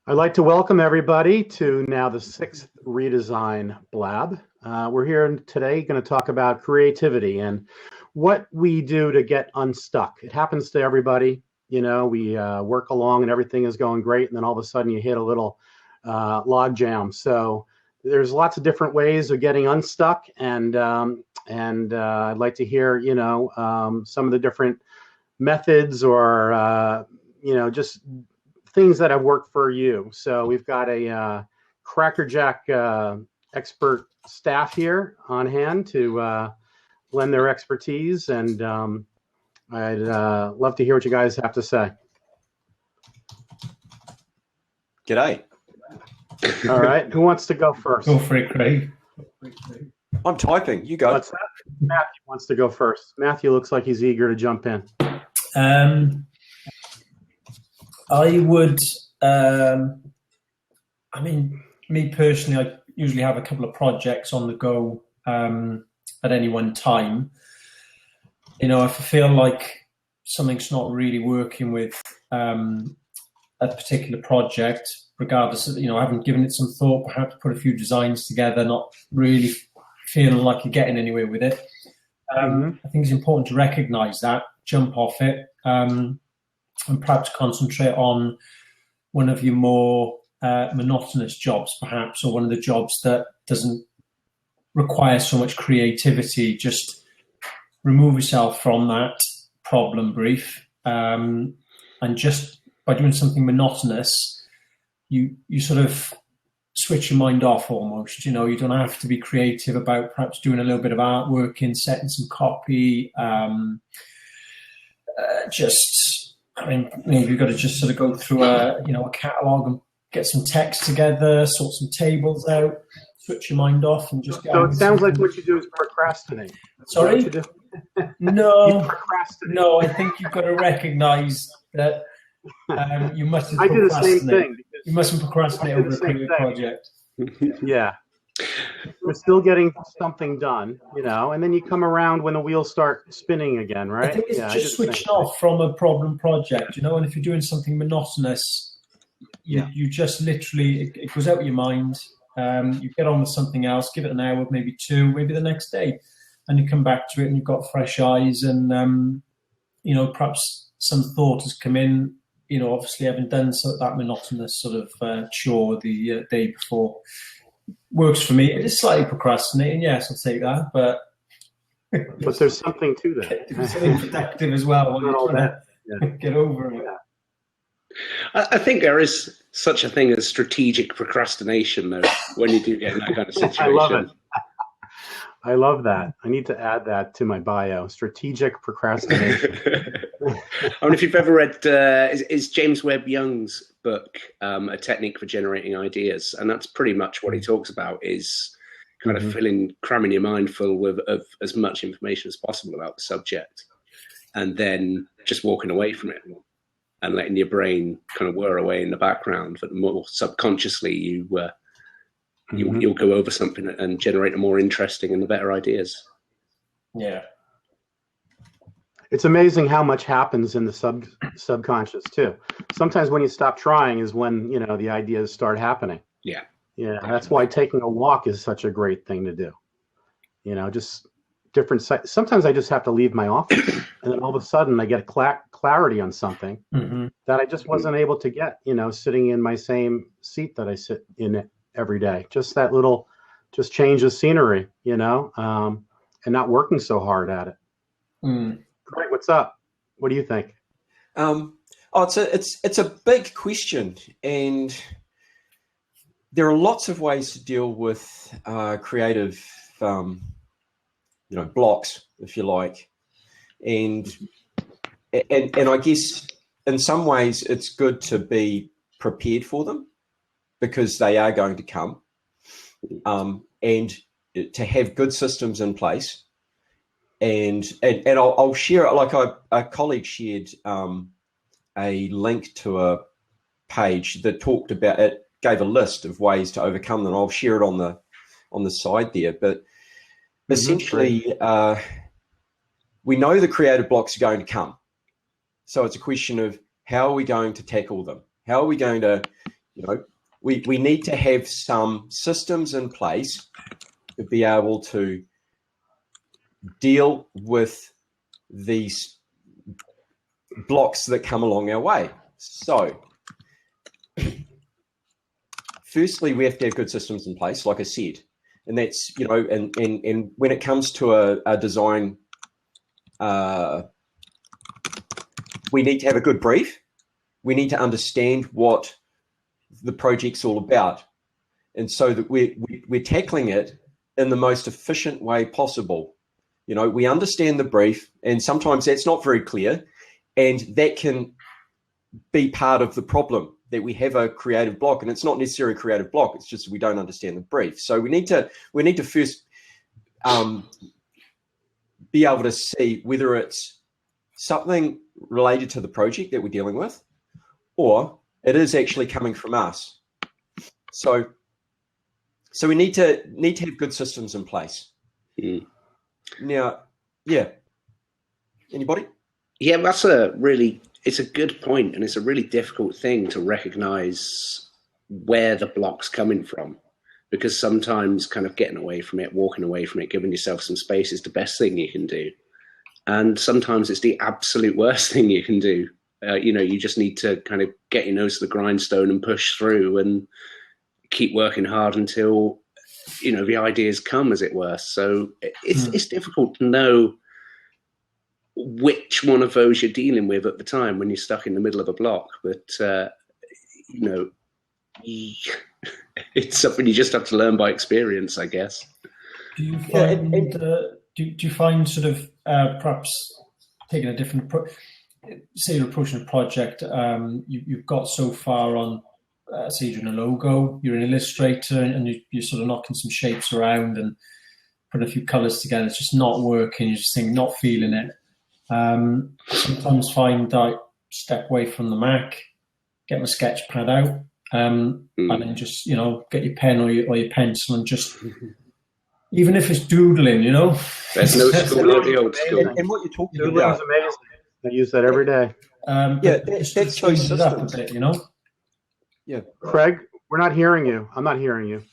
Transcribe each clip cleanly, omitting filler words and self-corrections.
I'd like to welcome everybody to now the sixth redesign blab. We're here today going to talk about creativity and what we do to get unstuck. It happens to everybody. You know, we work along and everything is going great, and then all of a sudden you hit a little log jam. So there's lots of different ways of getting unstuck, and I'd like to hear, some of the different methods or just things that have worked for you. So we've got a crackerjack expert staff here on hand to lend their expertise, and I'd love to hear what you guys have to say. G'day. All right, who wants to go first? Go for it, Craig. I'm typing. You go. What's that? Matthew wants to go first. Matthew looks like he's eager to jump in. I would, me personally, I usually have a couple of projects on the go at any one time. You know, if I feel like something's not really working with a particular project, regardless of, I haven't given it some thought, perhaps put a few designs together, not really feeling like you're getting anywhere with it. I think it's important to recognize that, jump off it, and perhaps concentrate on one of your more monotonous jobs, perhaps, or one of the jobs that doesn't require so much creativity. Just remove yourself from that problem brief, and just by doing something monotonous, you sort of switch your mind off almost. You know, you don't have to be creative about perhaps doing a little bit of artwork in setting some copy. Maybe you've got to just sort of go through a catalogue and get some text together, sort some tables out, switch your mind off, and just. So it sounds like what you do is procrastinate. Sorry? No, procrastinate. No. I think you've got to recognise that you mustn't. I do the same thing. You mustn't procrastinate over a creative project. Yeah. We're still getting something done, and then you come around when the wheels start spinning again, right? I think it's just switching off from a problem project, and if you're doing something monotonous, you just literally, it goes out of your mind, you get on with something else, give it an hour, maybe two, maybe the next day, and you come back to it and you've got fresh eyes, and, perhaps some thought has come in, obviously having done that monotonous sort of chore the day before. Works for me. It is slightly procrastinating, yes, I'll take that, but there's something to that. It's something productive as well when you're trying to get over it. I think there is such a thing as strategic procrastination, though, when you do get in that kind of situation. I love it. I love that. I need to add that to my bio. Strategic procrastination. I wonder if you've ever read is James Webb Young's book, A Technique for Generating Ideas, and that's pretty much what he talks about, is kind of cramming your mind full of as much information as possible about the subject, and then just walking away from it and letting your brain kind of whir away in the background, but more subconsciously you'll go over something and generate a more interesting and better ideas. Yeah. It's amazing how much happens in the subconscious too. Sometimes when you stop trying is when, the ideas start happening. Yeah. Yeah. That's why taking a walk is such a great thing to do. Just different sometimes I just have to leave my office and then all of a sudden I get clarity on something that I just wasn't able to get, sitting in my same seat that I sit in every day. Just that little, just change of scenery, and not working so hard at it. Greg, what's up? What do you think? It's a big question, and there are lots of ways to deal with creative, blocks, if you like, and I guess in some ways it's good to be prepared for them, because they are going to come, and to have good systems in place. And I'll share it, like a colleague shared a link to a page that talked about it, gave a list of ways to overcome them. I'll share it on the side there. But essentially, we know the creative blocks are going to come. So it's a question of how are we going to tackle them? How are we going to We need to have some systems in place to be able to deal with these blocks that come along our way. So firstly, we have to have good systems in place, like I said, and that's, and when it comes to a design, we need to have a good brief. We need to understand what the project's all about, and so that we're tackling it in the most efficient way possible. We understand the brief, and sometimes that's not very clear, and that can be part of the problem, that we have a creative block, and it's not necessarily a creative block. It's just we don't understand the brief. So we need to first be able to see whether it's something related to the project that we're dealing with, or it is actually coming from us. So we need to have good systems in place. Mm. Now, yeah. Anybody? Yeah, it's a good point, and it's a really difficult thing to recognize where the block's coming from, because sometimes kind of getting away from it, walking away from it, giving yourself some space is the best thing you can do. And sometimes it's the absolute worst thing you can do. You just need to kind of get your nose to the grindstone and push through and keep working hard until, the ideas come, as it were. So it's difficult to know which one of those you're dealing with at the time when you're stuck in the middle of a block. But, it's something you just have to learn by experience, I guess. Do you find, do you find sort of perhaps taking a different approach? Say you're approaching a project, you've got so far on, say you're doing a logo, you're an illustrator, and you're sort of knocking some shapes around and putting a few colours together. It's just not working. You just think, not feeling it. Sometimes find I step away from the Mac, get my sketch pad out, and then just, get your pen or your pencil and just, even if it's doodling, There's no school or the old school. And what you're talking Doodling about is amazing. I use that every day. that's so change it up a systems. bit, Yeah. Craig, we're not hearing you. I'm not hearing you.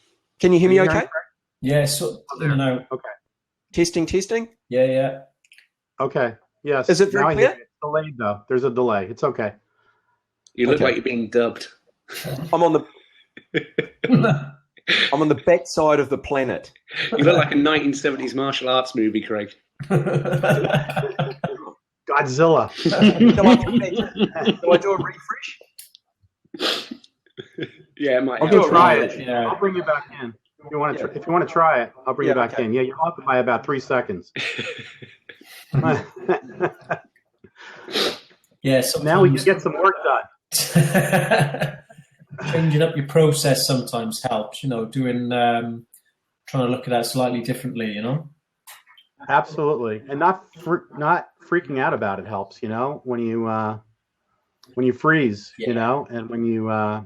Can you hear me Can you hear okay? me? Yeah, so no. Okay. Testing. Yeah. Okay. Yes. Is it very Now I clear? hear you. It's delayed though. There's a delay. It's okay. You look Okay. like you're being dubbed. I'm on the back side of the planet. You look like a 1970s martial arts movie, Craig. Godzilla. Do I do a refresh? Yeah, it might I'll help. do Try it. Yeah. I'll bring you back in. If you want to try it, I'll bring you back okay. in. Yeah, you're off by about 3 seconds. Yeah, Now we can get some work done. changing up your process sometimes helps, doing trying to look at that slightly differently, Absolutely, and not freaking out about it helps. When you freeze, Yeah. and when you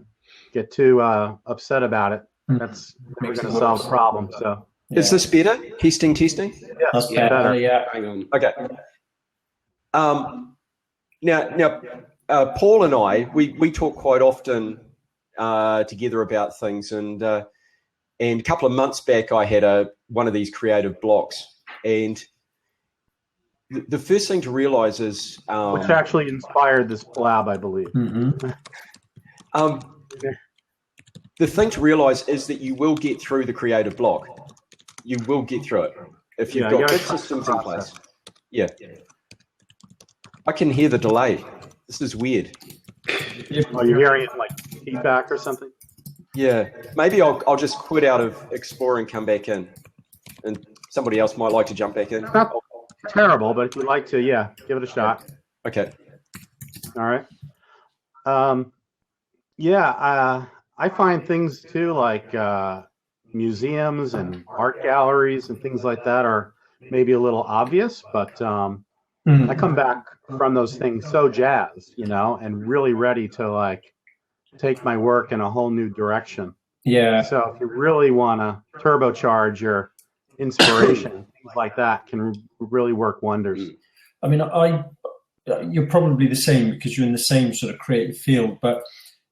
get too upset about it, that's never Makes going it to solve worse. the problem. So Is this better? Testing. That's Yeah, better, yeah. Hang on. Okay. Now, Paul and I, we talk quite often together about things, and a couple of months back, I had one of these creative blocks, and the first thing to realize is which actually inspired this blab, I believe. Mm-hmm. The thing to realize is that you will get through the creative block. You will get through it if you've Yeah, you got gotta good trust systems the in place. process. Yeah. I can hear the delay. This is weird. Are you hearing it like feedback or something? Yeah. Maybe I'll just quit out of Explore and come back in, and somebody else might like to jump back in. It's not terrible, but if you'd like to, yeah, give it a shot. Okay. All right. I find things too, like museums and art galleries and things like that are maybe a little obvious, but I come back from those things so jazzed, and really ready to take my work in a whole new direction. Yeah. So if you really want to turbocharge your inspiration, things like that can really work wonders. I mean, you're probably the same because you're in the same sort of creative field, but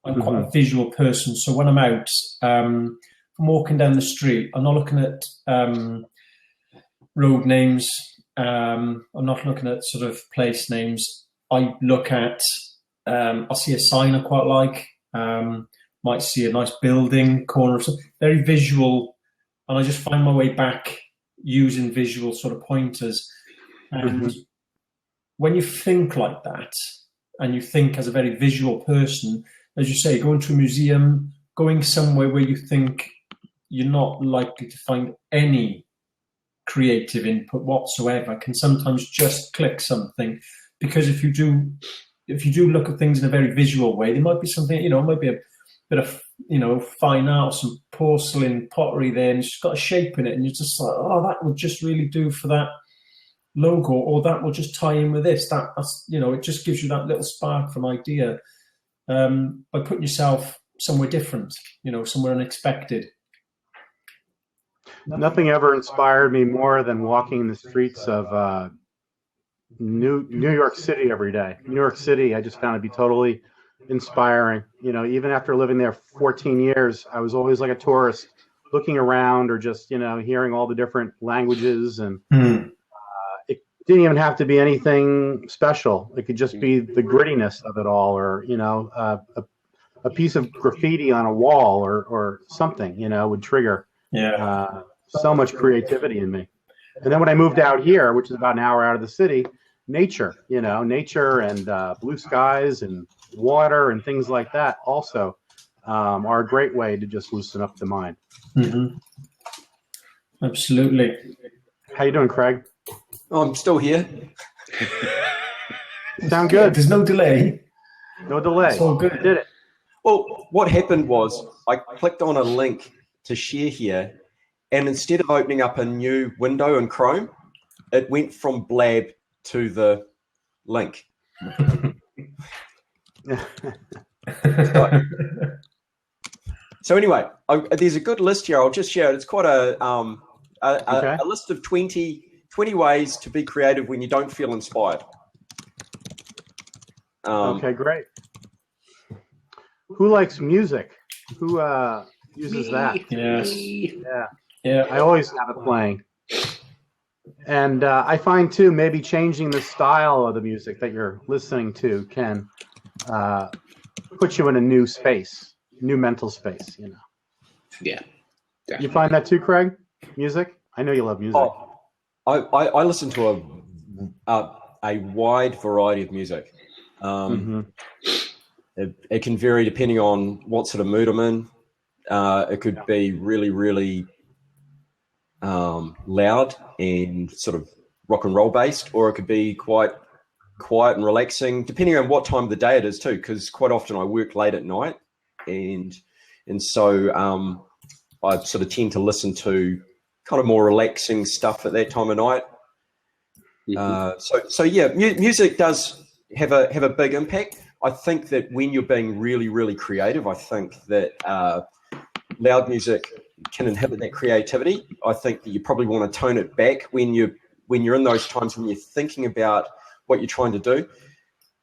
I'm quite a visual person. So when I'm out, I'm walking down the street, I'm not looking at road names. I'm not looking at sort of place names. I look at, I'll see a sign I quite like, might see a nice building, corner of something, very visual. And I just find my way back using visual sort of pointers. And when you think like that, and you think as a very visual person, as you say, going to a museum, going somewhere where you think you're not likely to find any creative input whatsoever, can sometimes just click something. Because if you do look at things in a very visual way, there might be something, it might be a bit of, fine art, some porcelain pottery there, and it's just got a shape in it, and you're just like, oh, that would just really do for that logo, or that will just tie in with this. That's it just gives you that little spark from idea by putting yourself somewhere different, somewhere unexpected. Nothing ever inspired me more than walking the streets of New York City every day. New York City, I just found to be totally inspiring. Even after living there 14 years, I was always like a tourist, looking around or just hearing all the different languages, and it didn't even have to be anything special. It could just be the grittiness of it all, or a piece of graffiti on a wall, or something would trigger so much creativity in me. And then when I moved out here, which is about an hour out of the city, nature and blue skies and water and things like that also are a great way to just loosen up the mind. Absolutely. How you doing, Craig? Oh, I'm still here. Sound good. There's no delay. No delay. It's all good. I did it. Well, what happened was I clicked on a link to share here, and instead of opening up a new window in Chrome, it went from Blab to the link. So anyway, there's a good list here. I'll just share it. It's quite a list of 20 ways to be creative when you don't feel inspired. Okay, great. Who likes music? Who uses that? Yes. Yeah. I always have it playing. And I find, too, maybe changing the style of the music that you're listening to can put you in a new space, new mental space, Yeah. Definitely. You find that, too, Craig? Music? I know you love music. Oh, I listen to a wide variety of music. It can vary depending on what sort of mood I'm in. It could be really, really loud and sort of rock and roll based, or it could be quite quiet and relaxing, depending on what time of the day it is too, because quite often I work late at night, and so I sort of tend to listen to kind of more relaxing stuff at that time of night. So yeah, music does have a big impact. I think that when you're being really, really creative, I think that loud music can inhibit that creativity. I think that you probably want to tone it back when you're in those times when you're thinking about what you're trying to do.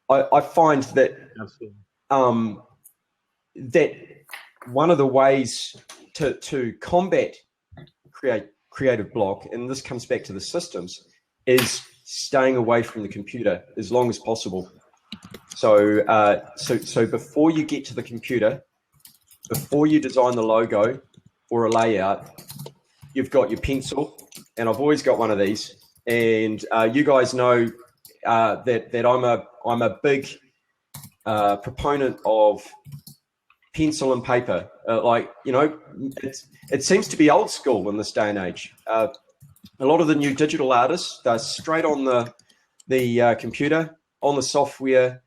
I find that that one of the ways to combat creative block, and this comes back to the systems, is staying away from the computer as long as possible. So before you get to the computer, before you design the logo or a layout, you've got your pencil, and I've always got one of these. And you guys know that I'm a big proponent of pencil and paper. It seems to be old school in this day and age. A lot of the new digital artists, they're straight on the computer, on the software,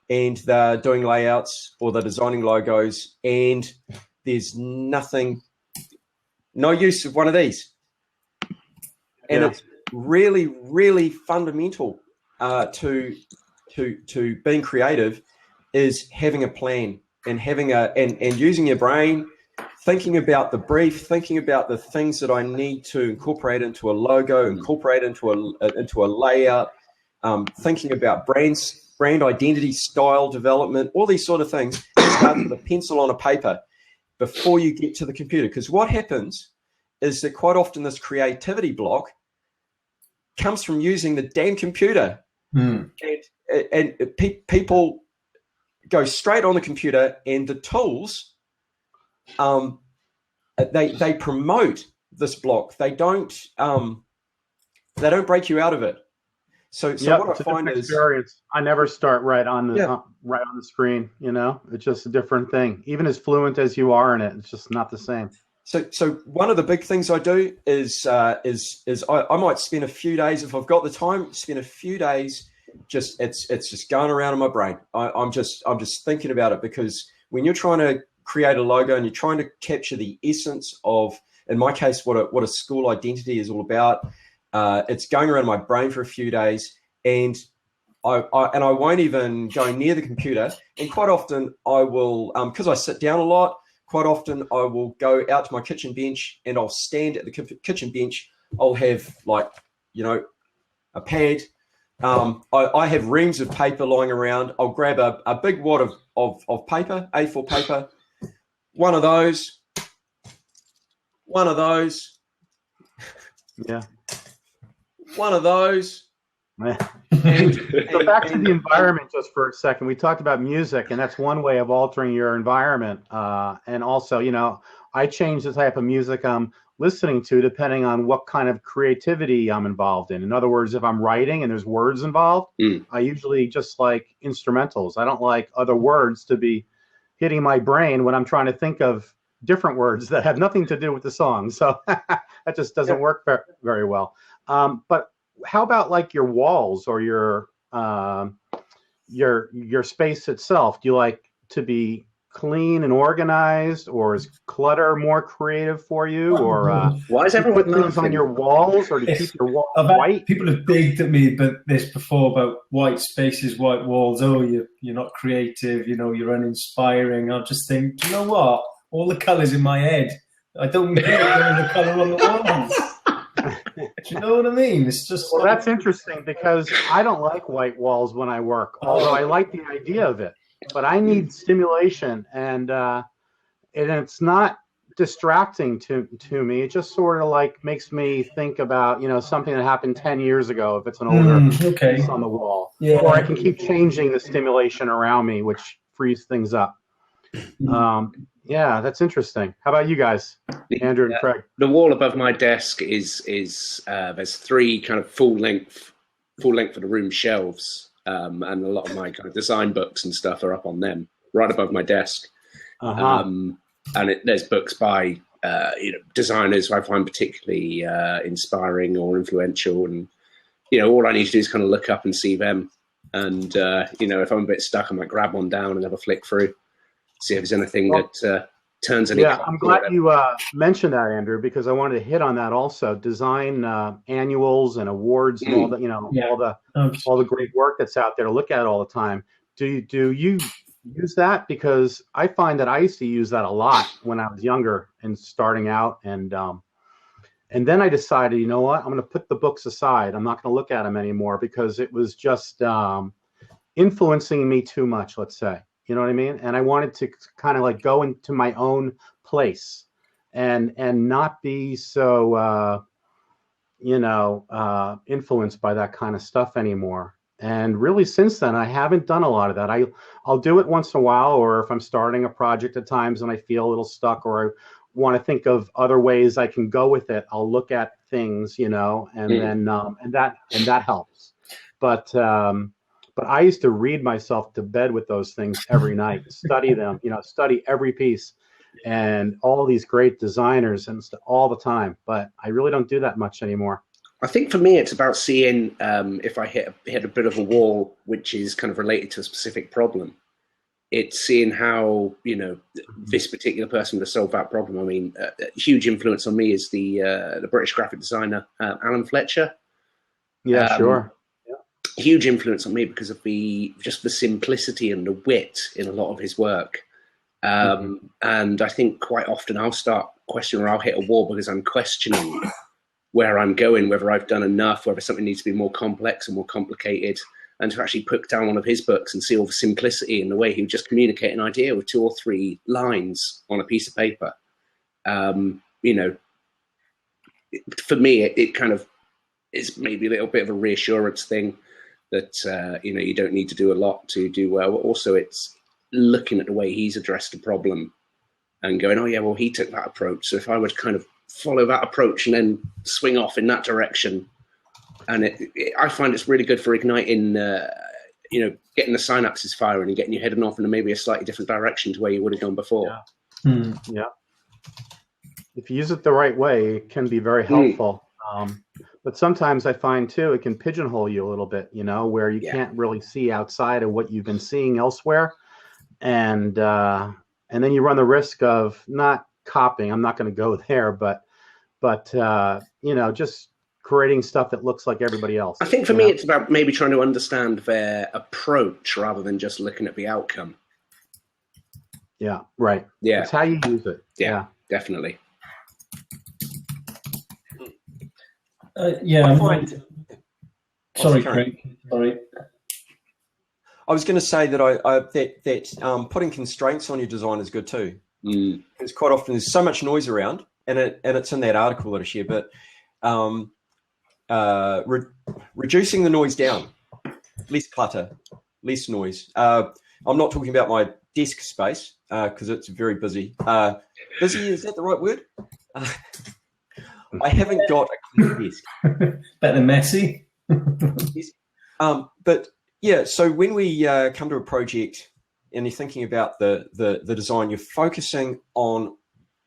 and they're doing layouts or they're designing logos, and there's no use of one of these. And it's really, really fundamental to being creative is having a plan and and using your brain, thinking about the brief, thinking about the things that I need to incorporate into a logo, incorporate into a layout, thinking about brand brand identity, style development, all these sort of things start with a pencil on a paper before you get to the computer. Because what happens is that quite often this creativity block comes from using the damn computer. And people go straight on the computer, and the tools, they promote this block. They don't break you out of it. So what I find is experience. I never start right on the screen. You know, it's just a different thing. Even as fluent as you are in it, it's just not the same. So one of the big things I do is I might spend a few days, if I've got the time, spend a few days just it's just going around in my brain. I'm just thinking about it, because when you're trying to create a logo and you're trying to capture the essence of, in my case, what a school identity is all about, it's going around my brain for a few days, and I won't even go near the computer. And quite often I will, because I sit down a lot. Quite often I will go out to my kitchen bench, and I'll stand at the kitchen bench. I'll have, like, you know, a pad. I have reams of paper lying around. I'll grab a big wad of paper, A4 paper, one of those. Yeah. One of those. So back to the environment just for a second. We talked about music, and that's one way of altering your environment. And also, you know, I change the type of music I'm listening to depending on what kind of creativity I'm involved in. In other words, if I'm writing and there's words involved, I usually just like instrumentals. I don't like other words to be hitting my brain when I'm trying to think of different words that have nothing to do with the song. So that just doesn't work very well. But how about like your walls or your space itself? Do you like to be clean and organized, or is clutter more creative for you? Or why is everyone put things on your walls, or do you keep your walls white? People have digged at me this before about white spaces, white walls. Oh, you're not creative. You know, you're uninspiring. I just think, do you know what? All the colours in my head. I don't need the colour on the walls. Do you know what I mean? It's just that's interesting, because I don't like white walls when I work, although I like the idea of it. But I need stimulation, and it's not distracting to me. It just sort of like makes me think about, you know, something that happened 10 years ago, if it's an older piece on the wall. Yeah. Or I can keep changing the stimulation around me, which frees things up. Yeah, that's interesting. How about you guys, Andrew and Craig? The wall above my desk is there's 3 kind of full length of the room shelves, and a lot of my kind of design books and stuff are up on them, right above my desk. And there's books by designers who I find particularly inspiring or influential, and all I need to do is kind of look up and see them. And if I'm a bit stuck, I might grab one down and have a flick through. See if there's anything that turns any. Yeah, I'm glad you mentioned that, Andrew, because I wanted to hit on that also. Design annuals and awards and all that, all the great work that's out there to look at all the time. Do you use that? Because I find that I used to use that a lot when I was younger and starting out, and then I decided, you know what, I'm going to put the books aside. I'm not going to look at them anymore because it was just influencing me too much, let's say. You know what I mean? And I wanted to kind of like go into my own place and not be so, influenced by that kind of stuff anymore. And really since then, I haven't done a lot of that. I'll do it once in a while, or if I'm starting a project at times and I feel a little stuck, or I want to think of other ways I can go with it, I'll look at things, and then that helps. But I used to read myself to bed with those things every night, study them, study every piece and all these great designers and all the time. But I really don't do that much anymore. I think for me, it's about seeing if I hit a bit of a wall, which is kind of related to a specific problem. It's seeing how, this particular person to solve that problem. I mean, a huge influence on me is the British graphic designer, Alan Fletcher. Yeah, sure. Huge influence on me because of the simplicity and the wit in a lot of his work. And I think quite often I'll start questioning, or I'll hit a wall because I'm questioning where I'm going, whether I've done enough, whether something needs to be more complex or more complicated. and to actually put down one of his books and see all the simplicity in the way he would just communicate an idea with 2 or 3 lines on a piece of paper. You know, for me, it kind of is maybe a little bit of a reassurance thing that, you know, you don't need to do a lot to do well. But also, it's looking at the way he's addressed the problem and going, oh, yeah, well, he took that approach. So if I would kind of follow that approach and then swing off in that direction, and I find it's really good for igniting, you know, getting the synapses firing and getting you heading off in maybe a slightly different direction to where you would have gone before. Yeah. Yeah. If you use it the right way, it can be very helpful. But sometimes I find too, it can pigeonhole you a little bit, you know, where you can't really see outside of what you've been seeing elsewhere. And then you run the risk of not copying. I'm not going to go there, but you know, just creating stuff that looks like everybody else. I think for me, it's about maybe trying to understand their approach rather than just looking at the outcome. Yeah, right. Yeah. It's how you use it. Yeah. Definitely. Yeah. Sorry, Craig. Sorry. I was going to say that that putting constraints on your design is good too. Because quite often there's so much noise around, and it's in that article that I share. But reducing the noise down, less clutter, less noise. I'm not talking about my desk space because it's very busy. Busy, is that the right word? I haven't got a clean desk. Better messy. Yes. But yeah, so when we come to a project and you're thinking about the design, you're focusing on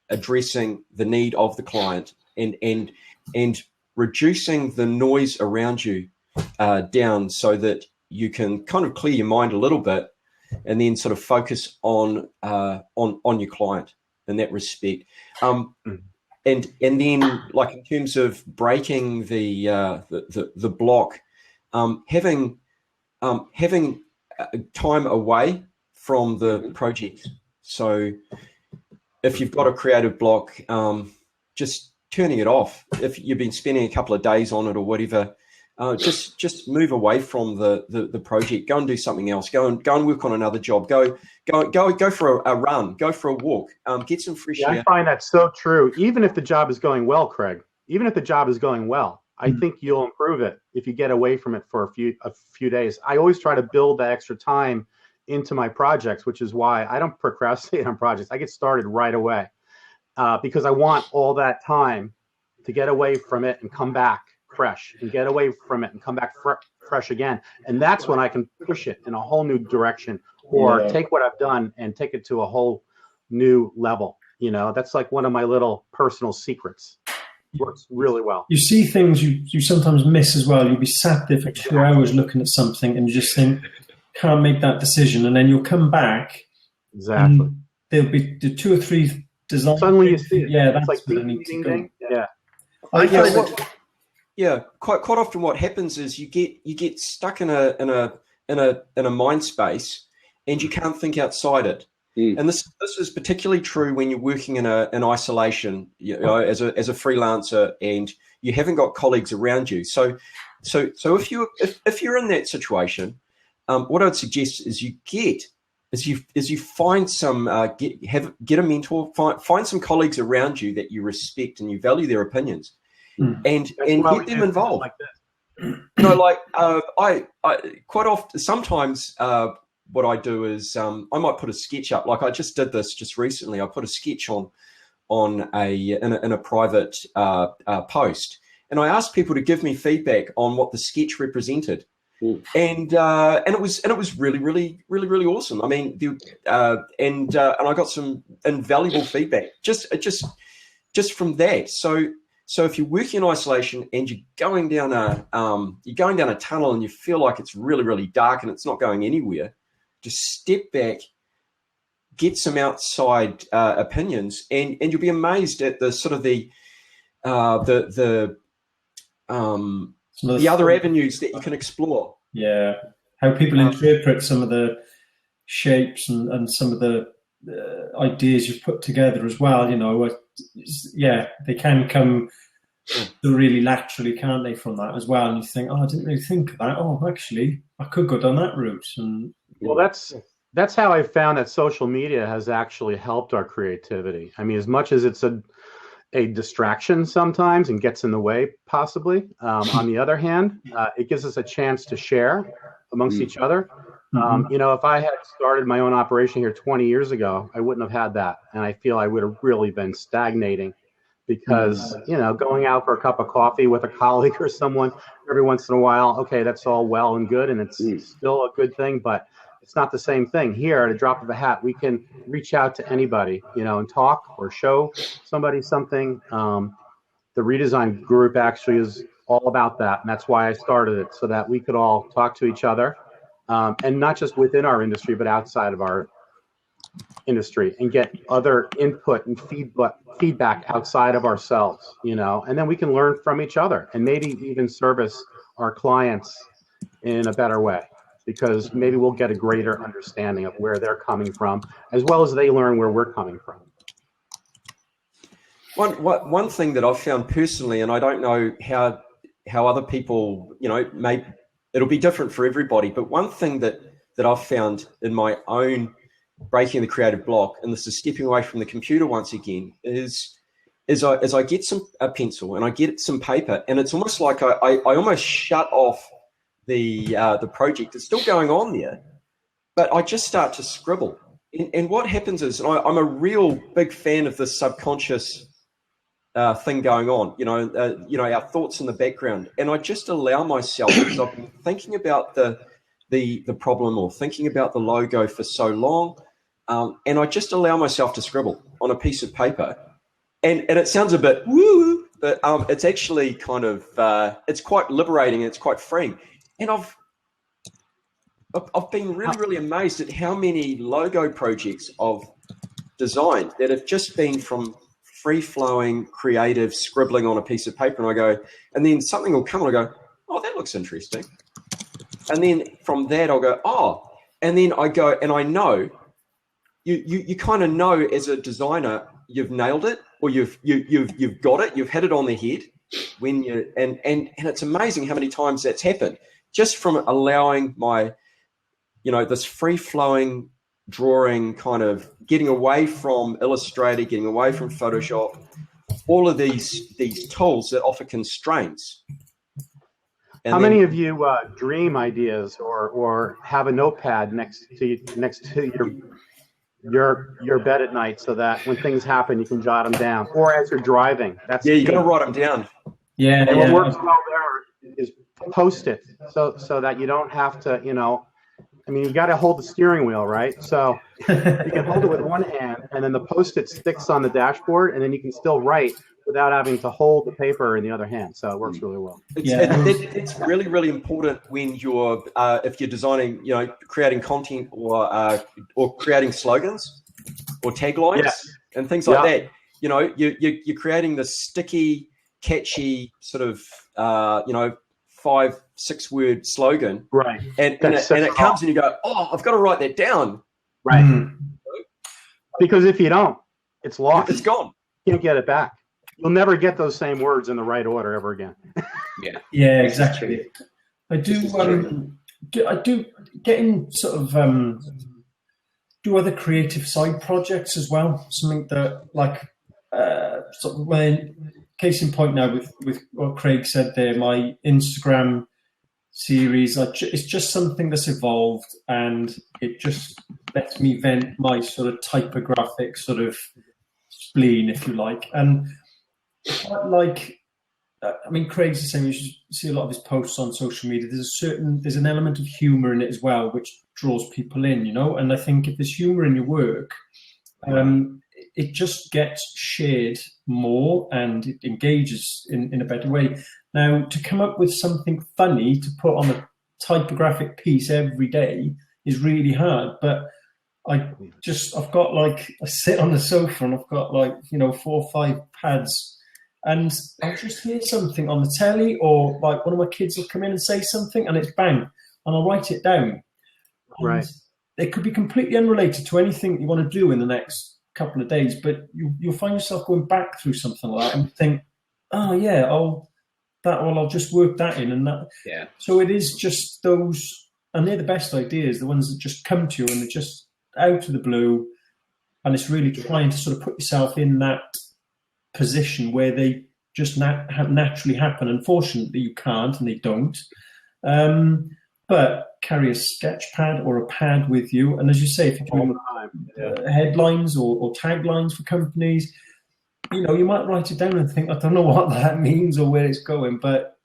addressing the need of the client and reducing the noise around you down so that you can kind of clear your mind a little bit and then sort of focus on your client in that respect. And then, like in terms of breaking the block, having time away from the project. So if you've got a creative block, just turning it off. If you've been spending a couple of days on it or whatever, just move away from the project. Go and do something else. Go and work on another job. Go for a run. Go for a walk. Get some fresh air. I find that so true. Even if the job is going well, Craig. Even if the job is going well, I think you'll improve it if you get away from it for a few days. I always try to build that extra time into my projects, which is why I don't procrastinate on projects. I get started right away because I want all that time to get away from it and come back fresh, and get away from it and come back fresh again. And that's when I can push it in a whole new direction, or take what I've done and take it to a whole new level. You know, that's like one of my little personal secrets. Works really well. You see things you sometimes miss as well. You'll be sat there for 2 hours looking at something and you just think, can't make that decision. And then you'll come back. Exactly. And there'll be the 2 or 3 designs. Suddenly you see it. Yeah, that's that's like what I need to go. Yeah. Quite often what happens is you get stuck in a mind space and you can't think outside it. And this is particularly true when you're working in isolation, you know, as a freelancer, and you haven't got colleagues around you. So if you're in that situation, what I would suggest is you find some get a mentor, find some colleagues around you that you respect and you value their opinions, and get them involved. Like this. You know, like I quite often sometimes. What I do is I might put a sketch up. Like I just did this just recently. I put a sketch in a private post, and I asked people to give me feedback on what the sketch represented, and it was really awesome. I mean, and I got some invaluable feedback just from that. So if you're working in isolation and you're going down a tunnel and you feel like it's really dark and it's not going anywhere, just step back, get some outside opinions, and you'll be amazed at the sort of the other avenues that you can explore. Yeah, how people interpret some of the shapes and some of the ideas you've put together as well. You know, yeah, they can come really laterally, can't they, from that as well? And you think, oh, I didn't really think of that. Oh, actually, I could go down that route. And well, that's how I found that social media has actually helped our creativity. I mean, as much as it's a distraction sometimes and gets in the way, possibly. On the other hand, it gives us a chance to share amongst each other. If I had started my own operation here 20 years ago, I wouldn't have had that. And I feel I would have really been stagnating because, going out for a cup of coffee with a colleague or someone every once in a while, okay, that's all well and good. And it's still a good thing, but it's not the same thing. Here, at a drop of a hat, we can reach out to anybody, and talk or show somebody something. The redesign group actually is all about that. And that's why I started it, so that we could all talk to each other. And not just within our industry, but outside of our industry, and get other input and feedback outside of ourselves, and then we can learn from each other and maybe even service our clients in a better way, because maybe we'll get a greater understanding of where they're coming from, as well as they learn where we're coming from. One thing that I've found personally, and I don't know how other people, it'll be different for everybody, but one thing that I've found in my own breaking the creative block, and this is stepping away from the computer once again, is I get a pencil and I get some paper, and it's almost like I almost shut off the project. It's still going on there, but I just start to scribble. And what happens is, and I'm a real big fan of this subconscious thing going on, our thoughts in the background, and I just allow myself, because I've been thinking about the problem or thinking about the logo for so long, and I just allow myself to scribble on a piece of paper, and it sounds a bit woo, but it's actually kind of it's quite liberating and it's quite freeing. And I've been really amazed at how many logo projects I've designed that have just been from free-flowing, creative scribbling on a piece of paper, and I go, and then something will come and I go, oh, that looks interesting. And then from that I'll go, oh, and then I go, and I know, you kind of know as a designer, you've nailed it, or you've got it, you've hit it on the head when you, and it's amazing how many times that's happened, just from allowing my, this free-flowing drawing, kind of getting away from Illustrator, getting away from Photoshop, all of these tools that offer constraints. And how many of you dream ideas or have a notepad next to your bed at night, so that when things happen you can jot them down, or as you're driving? That's you got to write them down. Yeah. And what works well there is post it, so that you don't have to, you got to hold the steering wheel, right? So you can hold it with one hand, and then the Post-it sticks on the dashboard, and then you can still write without having to hold the paper in the other hand. So it works really well. It's really, really important when you're, if you're designing, creating content or creating slogans or taglines and things like that. You're creating this sticky, catchy sort of, 5-6 word slogan, right? And it comes and you go, oh, I've got to write that down, right? Because if you don't, it's lost. It's gone. You can't get it back. You'll never get those same words in the right order ever again. Yeah, exactly. I do get in sort of do other creative side projects as well. Something that, like, sort of when, case in point now with what Craig said there, my Instagram series, it's just something that's evolved, and it just lets me vent my sort of typographic sort of spleen, if you like. And like, Craig's the same. You should see a lot of his posts on social media. There's an element of humor in it as well, which draws people in, And I think if there's humor in your work, it just gets shared more and it engages in a better way. Now, to come up with something funny to put on a typographic piece every day is really hard. But I've got I sit on the sofa and I've got 4 or 5 pads, and I'll just hear something on the telly, or one of my kids will come in and say something, and it's bang, and I'll write it down. Right. It could be completely unrelated to anything you want to do in the next couple of days, but you'll find yourself going back through something like that and think, oh yeah, I'll just work that in and that. Yeah. So it is just those, and they're the best ideas, the ones that just come to you and they're just out of the blue, and it's really trying to sort of put yourself in that position where they just naturally happen. Unfortunately, you can't, and they don't. But carry a sketch pad or a pad with you, and as you say, if you're doing headlines or taglines for companies, you might write it down and think, I don't know what that means or where it's going, but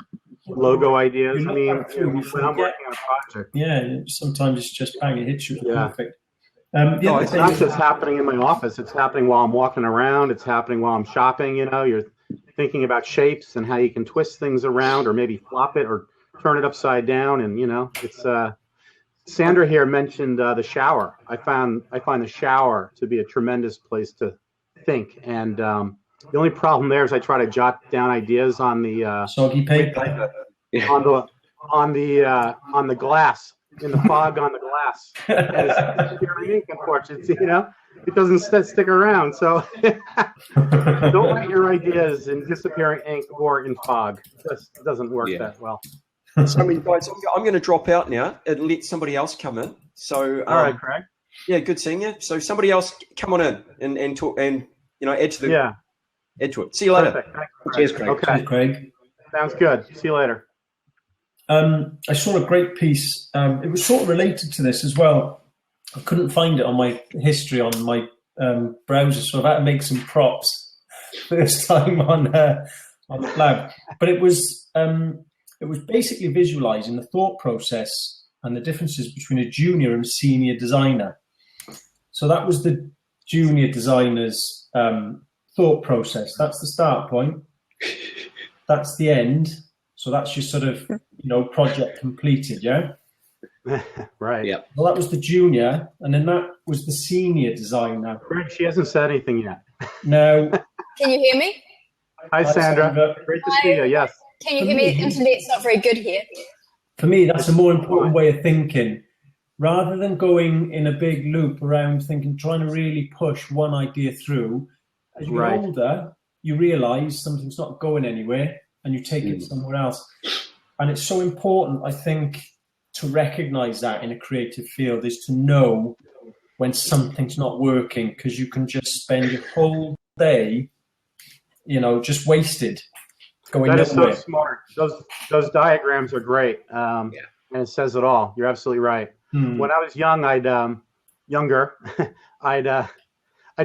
logo ideas. I mean, when I'm working on a project. Yeah, sometimes it's just bang, it hits you. Yeah. Perfect. It's not just happening in my office. It's happening while I'm walking around. It's happening while I'm shopping. You're thinking about shapes and how you can twist things around, or maybe flop it or turn it upside down. And it's Sandra here mentioned the shower. I find the shower to be a tremendous place to think. And the only problem there is I try to jot down ideas on the soggy paper, on the glass, in the fog on the glass. And it's disappearing ink, unfortunately. It doesn't stick around. So don't write your ideas in disappearing ink or in fog. It just doesn't work that well. So, guys, I'm going to drop out now and let somebody else come in. So, all right, Craig. Yeah, good seeing you. So, somebody else come on in and talk and add to the add to it. See you later. Perfect. Cheers, Craig. Okay, Cheers, Craig. Sounds good. See you later. I saw a great piece. It was sort of related to this as well. I couldn't find it on my history on my browser, so I've had to make some props first time on the lab. But it was basically visualizing the thought process and the differences between a junior and senior designer. So that was the junior designer's thought process. That's the start point. That's the end. So that's your sort of, project completed, yeah? Right. Yeah. Well, that was the junior, and then that was the senior designer. Craig, she hasn't said anything yet. No. Can you hear me? Hi, Sandra. Great to see you. Yes. Can you hear me? The internet's not very good here. For me, that's a more important way of thinking. Rather than going in a big loop around trying to really push one idea through, as you get older, you realise something's not going anywhere and you take it somewhere else. And it's so important, I think, to recognise that in a creative field is to know when something's not working, because you can just spend your whole day, just wasted going nowhere. That is so smart. Those diagrams are great. And it says it all. You're absolutely right. When I was young, I'd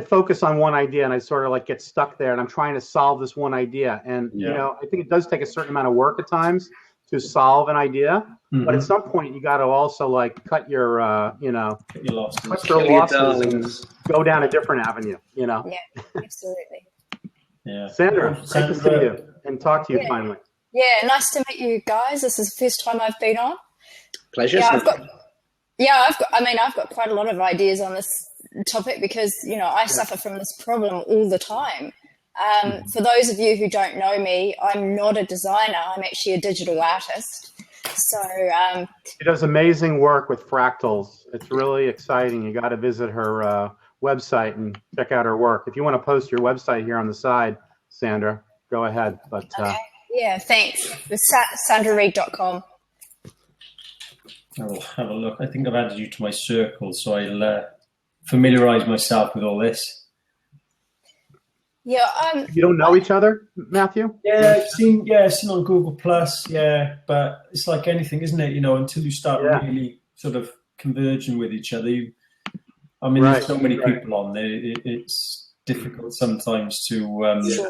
focus on one idea and I'd sort of get stuck there, and I'm trying to solve this one idea. And, I think it does take a certain amount of work at times to solve an idea. Mm-hmm. But at some point you got to also cut your, cut your losses and go down a different avenue, Yeah, absolutely. Yeah. Sandra, nice to see you and talk to you finally. Yeah, nice to meet you guys. This is the first time I've been on. Pleasure. Yeah, I've got quite a lot of ideas on this topic because, I suffer from this problem all the time. For those of you who don't know me, I'm not a designer. I'm actually a digital artist. So she does amazing work with fractals. It's really exciting. You got to visit her website and check out her work. If you want to post your website here on the side, Sandra, go ahead. But okay. Yeah, thanks. It's sandrareid.com. I'll have a look. I think I've added you to my circle, so I'll familiarise myself with all this. Yeah. You don't know each other, Matthew? Yeah, seen on Google Plus. Yeah, but it's like anything, isn't it? Until you start really sort of converging with each other. There's so many people on there. It's difficult sometimes to. Sure is.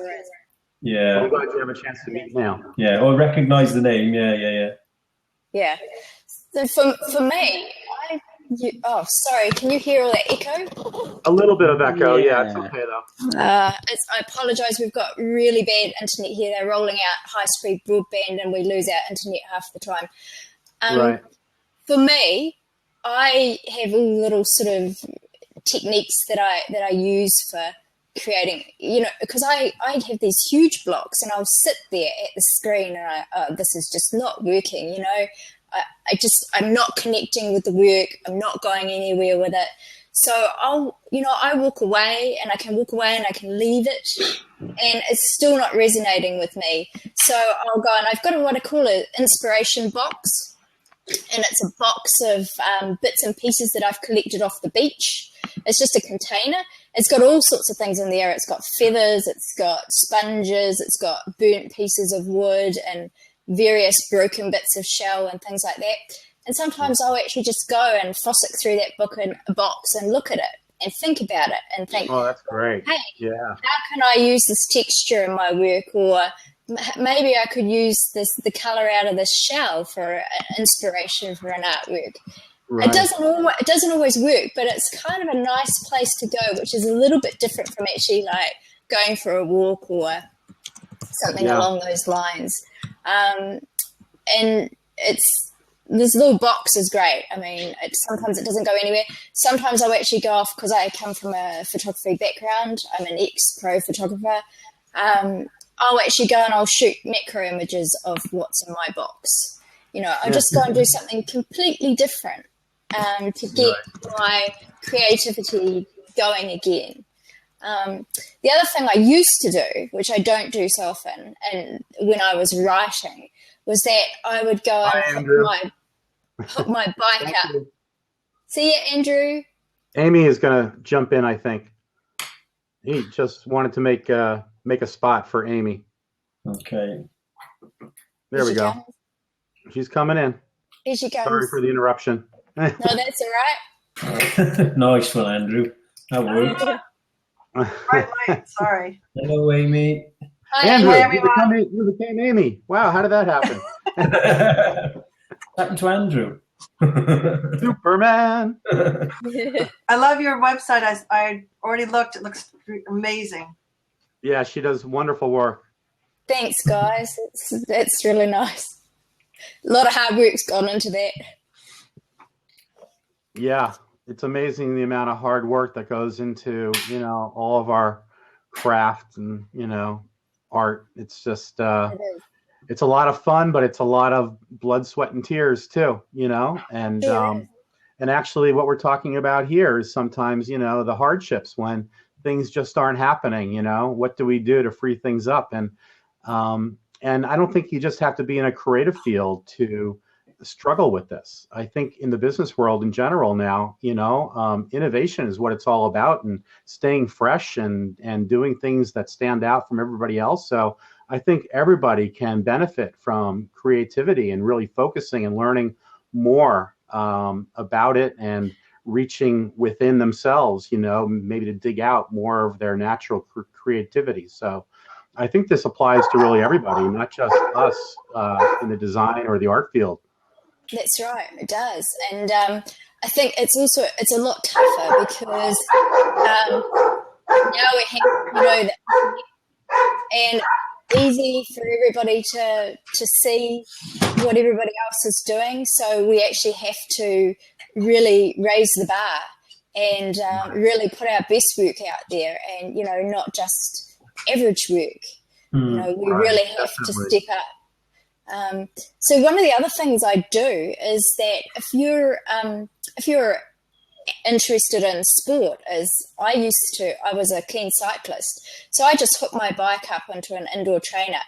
Yeah. I'm glad you have a chance to meet now. Yeah, I recognise the name. Yeah. Yeah. So for me, sorry, can you hear all that echo? A little bit of echo, yeah, it's okay though. I apologise, we've got really bad internet here. They're rolling out high-speed broadband and we lose our internet half the time. Right. For me, I have all little sort of techniques that I use for creating, because I have these huge blocks and I'll sit there at the screen and this is just not working, I'm not connecting with the work. I'm not going anywhere with it. So I walk away and I can leave it and it's still not resonating with me. So I'll go and I've got what I call an inspiration box. And it's a box of bits and pieces that I've collected off the beach. It's just a container. It's got all sorts of things in there. It's got feathers, it's got sponges, it's got burnt pieces of wood and various broken bits of shell and things like that. And sometimes I'll actually just go and fossick through that book in a box and look at it and think about it and think, oh, that's great. Hey, Yeah. how can I use this texture in my work? Or maybe I could use the color out of this shell for inspiration for an artwork. Right. It doesn't always work, but it's kind of a nice place to go, which is a little bit different from actually like going for a walk or something along those lines. And this little box is great. I mean, sometimes it doesn't go anywhere. Sometimes I'll actually go off because I come from a photography background. I'm an ex-pro photographer. I'll actually go and I'll shoot macro images of what's in my box. I'll just go and do something completely different to get my creativity going again. The other thing I used to do, which I don't do so often, and when I was writing, was that I would go and hook my bike up. See you, Andrew. Amy is going to jump in, I think. He just wanted to make a spot for Amy. Okay. There we go. She's coming in. Here she comes. Sorry for the interruption. No, that's all right. Nice one, Andrew. That worked. Right. Sorry. Hello, Amy. Hi, Andrew, Andrew. you became Amy. Wow, how did that happen? What happened to Andrew? Superman. I love your website. I already looked. It looks amazing. Yeah, she does wonderful work. Thanks, guys. That's really nice. A lot of hard work's gone into that. Yeah, it's amazing the amount of hard work that goes into, all of our craft and, art. It's just, it's a lot of fun, but it's a lot of blood, sweat, and tears too, and, and actually what we're talking about here is sometimes, the hardships when things just aren't happening, what do we do to free things up? And I don't think you just have to be in a creative field to struggle with this. I think in the business world in general now, innovation is what it's all about, and staying fresh and doing things that stand out from everybody else. So I think everybody can benefit from creativity and really focusing and learning more about it and reaching within themselves, maybe to dig out more of their natural creativity. So I think this applies to really everybody, not just us in the design or the art field. That's right, it does. And I think it's a lot tougher because now we have, and easy for everybody to see what everybody else is doing. So we actually have to really raise the bar and really put our best work out there, and not just average work. We really have to step up. So one of the other things I do is that if you're interested in sport, as I was a keen cyclist, so I just hook my bike up into an indoor trainer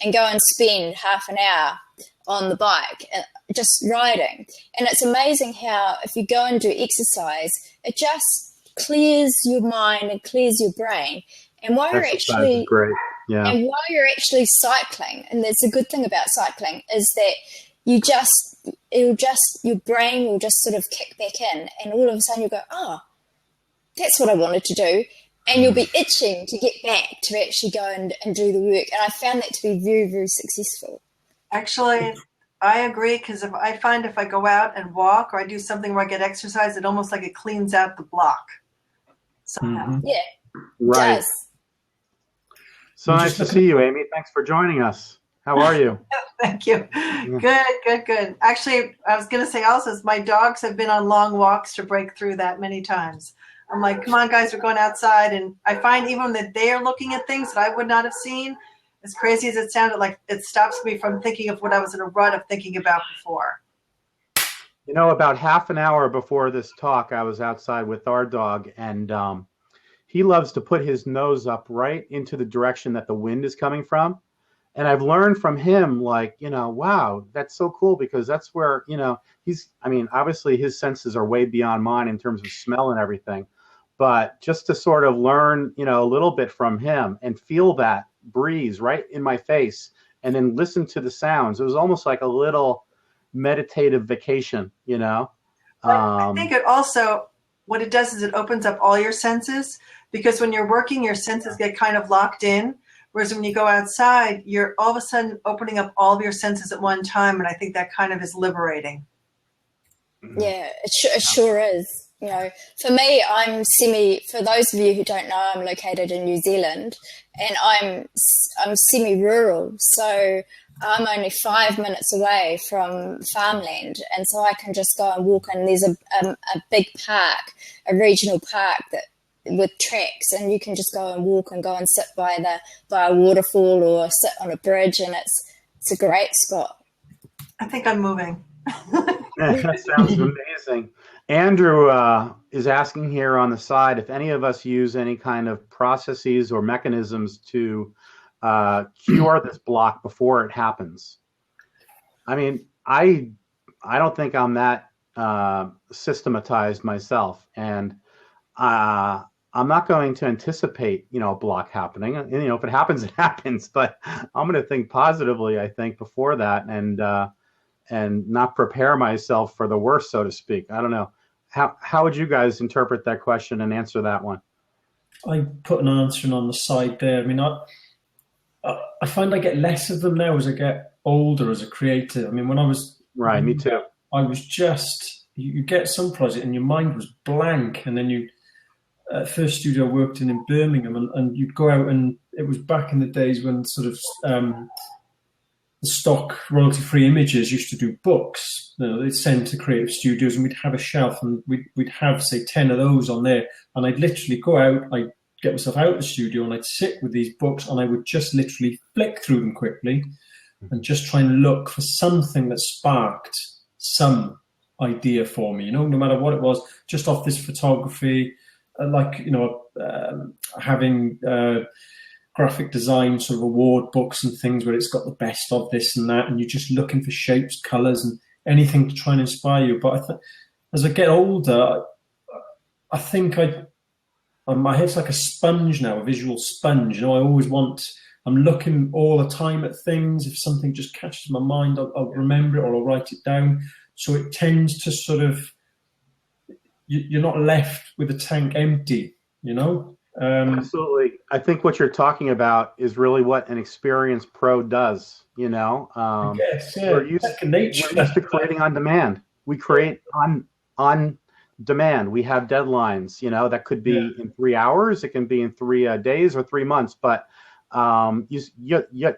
and go and spend half an hour on the bike just riding. And it's amazing how if you go and do exercise, it just clears your mind and clears your brain. And while you're actually great. Yeah. And while you're actually cycling, and that's a good thing about cycling, is that your brain will just sort of kick back in, and all of a sudden you'll go, oh, that's what I wanted to do. And you'll be itching to get back to actually go and do the work. And I found that to be very, very successful. Actually, I agree, because if I go out and walk or I do something where I get exercise, it almost like it cleans out the block somehow. Mm-hmm. Yeah, Right. it does. So nice to see you, Amy. Thanks for joining us. How are you? Thank you. Good. Actually, I was going to say also, my dogs have been on long walks to break through that many times. I'm like, come on, guys, we're going outside. And I find even that they are looking at things that I would not have seen, as crazy as it sounded, like it stops me from thinking of what I was in a rut of thinking about before. You know, about half an hour before this talk, I was outside with our dog, and he loves to put his nose up right into the direction that the wind is coming from. And I've learned from him, like, wow, that's so cool, because that's where, I mean, obviously his senses are way beyond mine in terms of smell and everything. But just to sort of learn, a little bit from him and feel that breeze right in my face and then listen to the sounds, it was almost like a little meditative vacation, I think it also, what it does is it opens up all your senses, because when you're working, your senses get kind of locked in. Whereas when you go outside, you're all of a sudden opening up all of your senses at one time. And I think that kind of is liberating. Yeah, it sure is. For me, for those of you who don't know, I'm located in New Zealand, and I'm semi-rural. So I'm only 5 minutes away from farmland. And so I can just go and walk, and there's a big park, a regional park with tracks, and you can just go and walk and go and sit by a waterfall or sit on a bridge, and it's a great spot. I think I'm moving. That sounds amazing. Andrew is asking here on the side if any of us use any kind of processes or mechanisms to cure this block before it happens. I mean, I don't think I'm that systematized myself, and I'm not going to anticipate, a block happening. And, if it happens, it happens. But I'm going to think positively, I think, before that, and not prepare myself for the worst, so to speak. I don't know. How would you guys interpret that question and answer that one? I put an answer on the side there. I mean, I find I get less of them now as I get older as a creative. I mean, when I was... Right, me too. I was just... You get some project and your mind was blank, and then first studio I worked in Birmingham, and you'd go out, and it was back in the days when sort of the stock royalty-free images used to do books. They'd send to creative studios, and we'd have a shelf, and we'd have, say, 10 of those on there. And I'd literally go out, I'd get myself out of the studio, and I'd sit with these books, and I would just literally flick through them quickly and just try and look for something that sparked some idea for me, no matter what it was, just off this photography, having graphic design sort of award books and things where it's got the best of this and that, and you're just looking for shapes, colors, and anything to try and inspire you. But as I get older, I think my head's like a sponge now, a visual sponge. I'm looking all the time at things. If something just catches my mind, I'll remember it, or I'll write it down. So it tends to sort of, you're not left with the tank empty, Absolutely. I think what you're talking about is really what an experienced pro does, I guess, yeah. We're used to creating on demand. We create on demand. We have deadlines, that could be in 3 hours. It can be in 3 days or 3 months, but you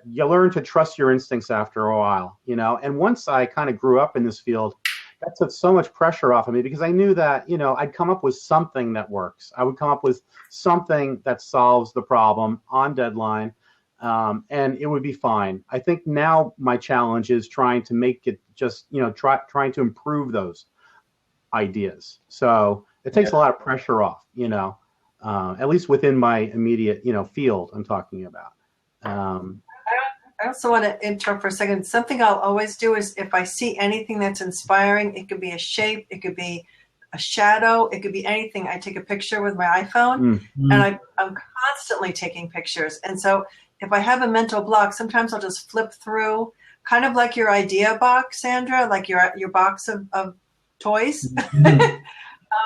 learn to trust your instincts after a while, and once I kind of grew up in this field, that took so much pressure off of me, because I knew that, I'd come up with something that works. I would come up with something that solves the problem on deadline, and it would be fine. I think now my challenge is trying to make it just, trying to improve those ideas. So it takes a lot of pressure off, at least within my immediate, field I'm talking about. I also want to interrupt for a second. Something I'll always do is, if I see anything that's inspiring, it could be a shape, it could be a shadow, it could be anything. I take a picture with my iPhone, and I'm constantly taking pictures. And so if I have a mental block, sometimes I'll just flip through, kind of like your idea box, Sandra, like your box of toys.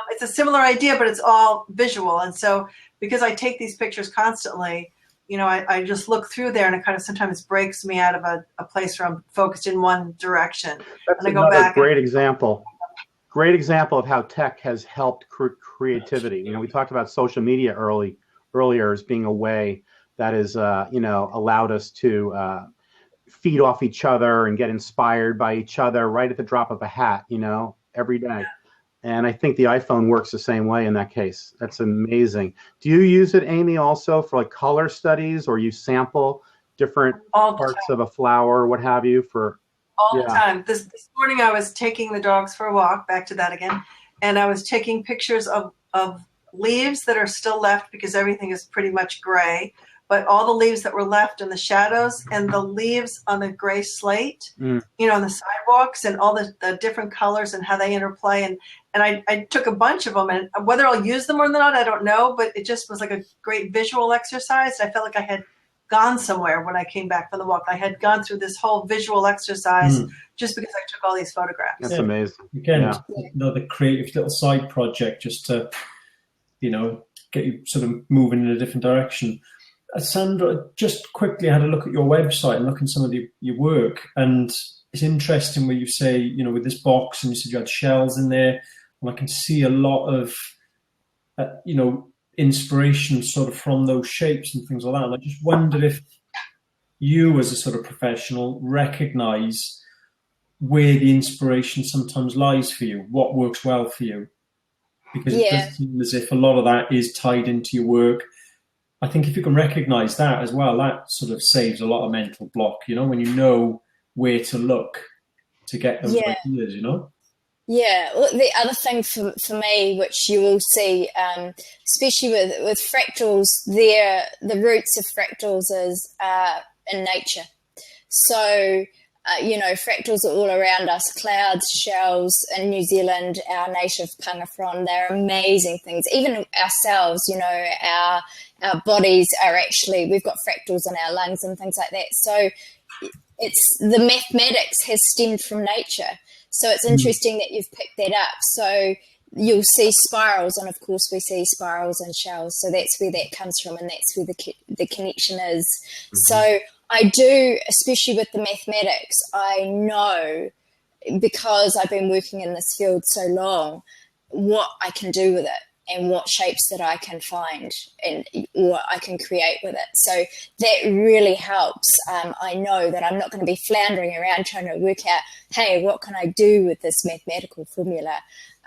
It's a similar idea, but it's all visual. And so because I take these pictures constantly, I just look through there, and it kind of sometimes breaks me out of a place where I'm focused in one direction. That's and I go back. Great example. Great example of how tech has helped creativity. We talked about social media earlier as being a way that is, allowed us to feed off each other and get inspired by each other right at the drop of a hat, every day. And I think the iPhone works the same way in that case. That's amazing. Do you use it, Amy, also for like color studies, or you sample different parts of a flower, what have you, for all the Yeah. time. This morning I was taking the dogs for a walk, back to that again, and I was taking pictures of leaves that are still left because everything is pretty much gray, but all the leaves that were left in the shadows and the leaves on the gray slate, on the sidewalks and all the different colors and how they interplay. And I took a bunch of them, and whether I'll use them or not, I don't know, but it just was like a great visual exercise. I felt like I had gone somewhere when I came back from the walk. I had gone through this whole visual exercise just because I took all these photographs. That's amazing. Again, another creative little side project just to, get you sort of moving in a different direction. Sandra, just quickly had a look at your website and look at some of your work, and it's interesting where you say, with this box, and you said you had shells in there, and I can see a lot of, inspiration sort of from those shapes and things like that. And I just wondered if you, as a sort of professional, recognise where the inspiration sometimes lies for you, what works well for you. Because it does seem as if a lot of that is tied into your work. I think if you can recognise that as well, that sort of saves a lot of mental block, when you know where to look to get those ideas, Yeah, well, the other thing for me, which you will see, especially with fractals, the roots of fractals is in nature. So, fractals are all around us, clouds, shells in New Zealand, our native panga frond, they're amazing things. Even ourselves, our bodies are actually, we've got fractals in our lungs and things like that. So it's the mathematics has stemmed from nature. So it's interesting that you've picked that up. So you'll see spirals, and of course we see spirals and shells. So that's where that comes from, and that's where the connection is. So I do, especially with the mathematics, I know, because I've been working in this field so long, what I can do with it and what shapes that I can find and what I can create with it. So that really helps. I know that I'm not going to be floundering around trying to work out, hey, what can I do with this mathematical formula?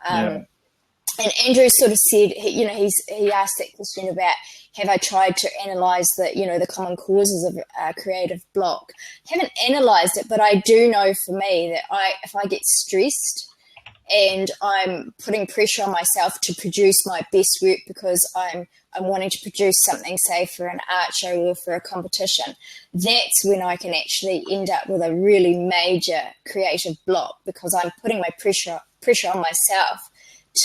And Andrew sort of said, he asked that question about, have I tried to analyse the common causes of creative block? I haven't analysed it, but I do know for me that if I get stressed and I'm putting pressure on myself to produce my best work because I'm wanting to produce something, say, for an art show or for a competition, that's when I can actually end up with a really major creative block, because I'm putting my pressure on myself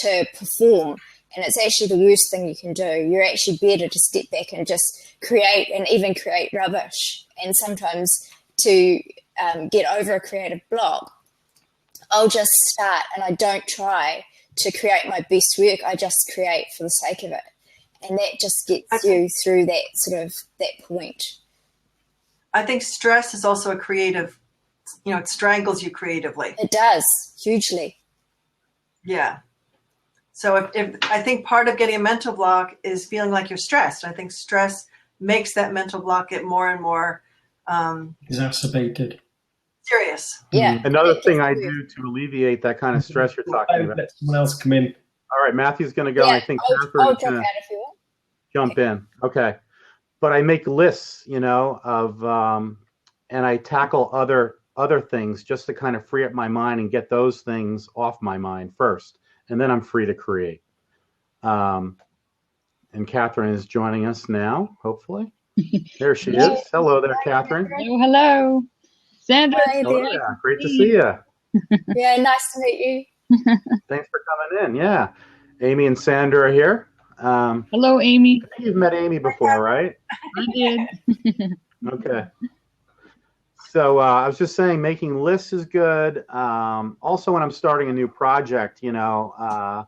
to perform. And it's actually the worst thing you can do. You're actually better to step back and just create, and even create rubbish. And sometimes to get over a creative block, I'll just start, and I don't try to create my best work. I just create for the sake of it. And that just gets you through that point. I think stress is also a creative, it strangles you creatively. It does, hugely. Yeah. So if I think part of getting a mental block is feeling like you're stressed. I think stress makes that mental block get more and more exacerbated. Serious. Yeah. Another thing I do to alleviate that kind of stress you're talking about. Let someone else come in. All right, Matthew's going to go. Yeah, I think I'll Catherine's jump going out to if you want. jump in. Okay. But I make lists, of, and I tackle other things just to kind of free up my mind and get those things off my mind first. And then I'm free to create. And Catherine is joining us now, hopefully. There she is. Hello there, Catherine. Hello. Sandra. Hi Hello there. there. Great to see you. Yeah, nice to meet you. Thanks for coming in. Yeah. Amy and Sandra are here. Hello, Amy. I think you've met Amy before, right? I did. Okay. So I was just saying, making lists is good. Also, when I'm starting a new project, I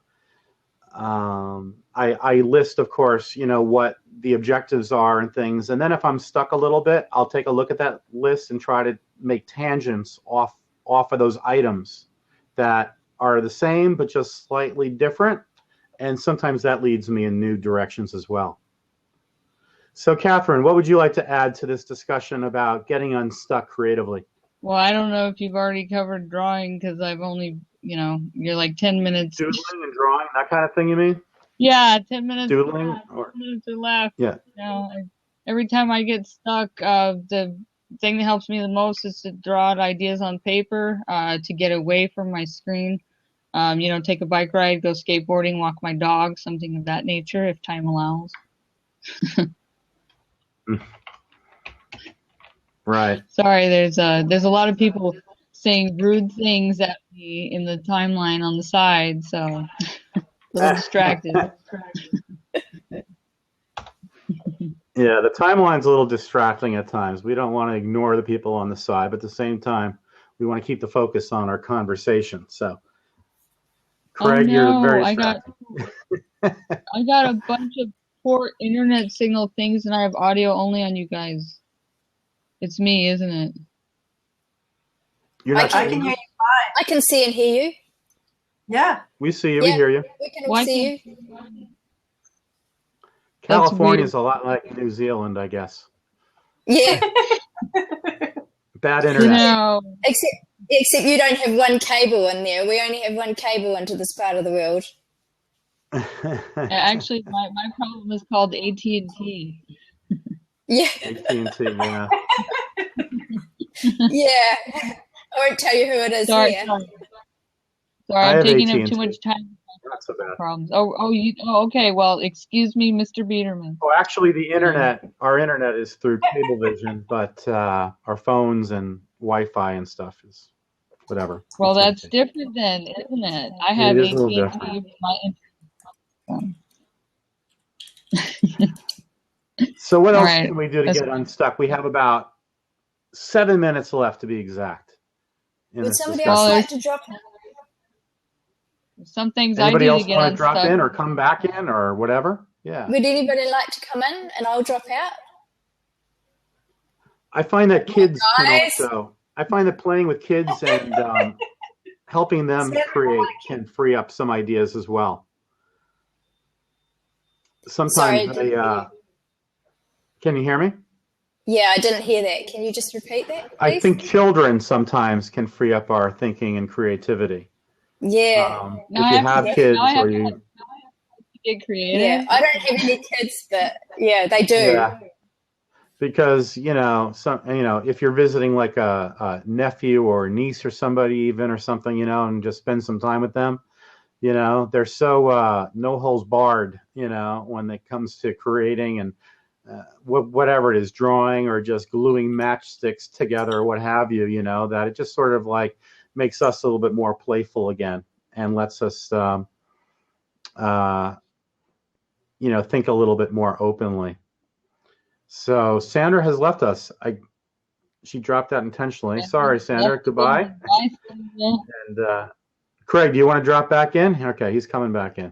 list, of course, what the objectives are and things. And then if I'm stuck a little bit, I'll take a look at that list and try to make tangents off of those items that are the same but just slightly different. And sometimes that leads me in new directions as well. So, Catherine, what would you like to add to this discussion about getting unstuck creatively? Well, I don't know if you've already covered drawing, because I've only, you're like 10 minutes. Doodling and drawing, that kind of thing, you mean? Yeah, 10 minutes. Doodling? Left, 10 minutes are left. Yeah. Every time I get stuck, the thing that helps me the most is to draw out ideas on paper, to get away from my screen. Take a bike ride, go skateboarding, walk my dog, something of that nature, if time allows. Right. Sorry, there's a lot of people saying rude things at me in the timeline on the side, so a little distracted. Yeah, the timeline's a little distracting at times. We don't want to ignore the people on the side, but at the same time, we want to keep the focus on our conversation. So, Craig, you're very distracting. I got a bunch of poor internet signal things, and I have audio only on you guys. It's me, isn't it? You're not I can hear you fine. I can see and hear you. Yeah. We see you. We Yeah. hear you. We can all see you. California's a lot like New Zealand, I guess. Yeah. Bad internet. No. Except you don't have one cable in there. We only have one cable into this part of the world. Actually, my problem is called AT&T. Yeah. AT&T, yeah. Yeah. I won't tell you who it is Sorry, here. sorry, I I'm have taking AT&T. up too much time. Not so bad. Problems. Okay. Well, excuse me, Mr. Biederman. Oh, actually, our internet is through Cablevision, but our phones and Wi-Fi and stuff is whatever. Well, It's that's AT&T. different then, isn't it? I have It is a little AT&T different. for my So what All else right. can we do to That's- get unstuck? We have about 7 minutes left to be exact. in Would this somebody discussion. else Well, like to drop in? Some things Anybody I do else to get want to drop unstuck. in or come back in or whatever? Yeah. Would anybody like to come in and I'll drop out? I find that kids can guys. also, I find that playing with kids and helping them Sandra, create can free up some ideas as well. Sorry, Sometimes didn't hear can you hear me? Yeah, I didn't hear that. Can you just repeat that, please? I think children sometimes can free up our thinking and creativity. Yeah. Now If you have kids now I have or to you, get creative. Yeah. I don't have any kids, but yeah, they do. yeah, because if you're visiting like a nephew or niece or somebody even or something, and just spend some time with them, they're so no holds barred, when it comes to creating and whatever it is, drawing or just gluing matchsticks together or what have you, that it just sort of like makes us a little bit more playful again and lets us think a little bit more openly. So Sandra has left us. She dropped out intentionally. Sorry, Sandra. Goodbye. Bye, Sandra. And Craig, do you want to drop back in? Okay, he's coming back in.